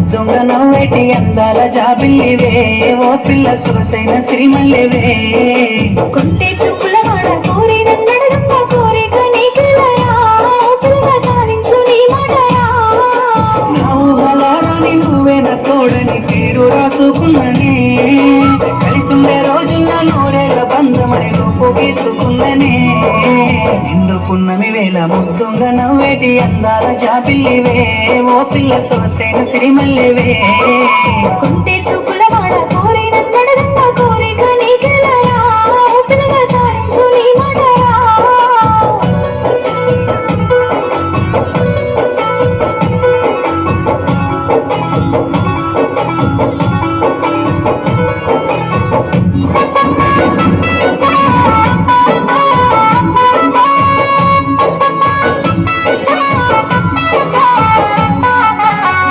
ముద్దుగా నవ్వేటి అందాల జాబిల్లివే ఓ పిల్ల సొగసైన సిరిమల్లివే కొంటే చూపుల వాడ కోరి నన్నడగంగ కోరిక నీకెలయా పిల్ల సాధించు నీ మాటయా నా ఊహలారాని నువ్వే నా తోడని పేరు రాసుకున్ననే కలిసుండే రోజుల్లో నూరేళ్ళ బంధమని రూపు గీసుకున్ననే నిండు పున్నమి వేళ ముద్దుగా నవ్వేటి అందాల జాబిల్లివే ఓ పిల్ల సొగసైన సిరిమల్లివే కొంటే చూపుల వాడ కోరి నన్నడగంగ కోరిక నీకెలయా పిల్ల సాధించు నీ మాటయా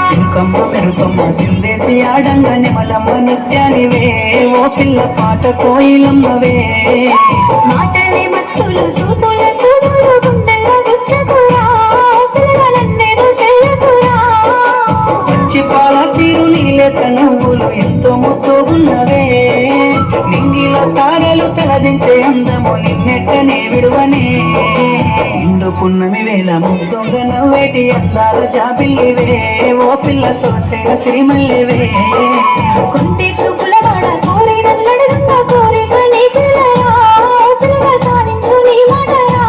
సింకమ్మ మెరుపమ్మ సిందేసి ఆడంగ నిమలమ్మ నిత్యానివే ఓ పిల్ల పాట కోయిలమ్మవే మాటలే మత్తులు సూపుల సూదులు గుండెల్లో గుచ్చకురా పిల్ల నన్నేదో చెయ్యకురా పచ్చి పాల తీరు నీలేత నువ్వులు ఎంతో ముద్దుగున్నవే నింగిలో తారలు తలదించే అందము నిన్నెట్టనే విడువనే నిండు పున్నమి వేళ ముద్దుగా నవ్వేటి అందాల జాబిల్లివే ఓ పిల్ల సొగసైన సిరిమల్లివే కొంటే చూపుల వాడ కోరి నన్నడగంగ కోరిక నీకెలయా పిల్ల సాధించు నీ మాటయా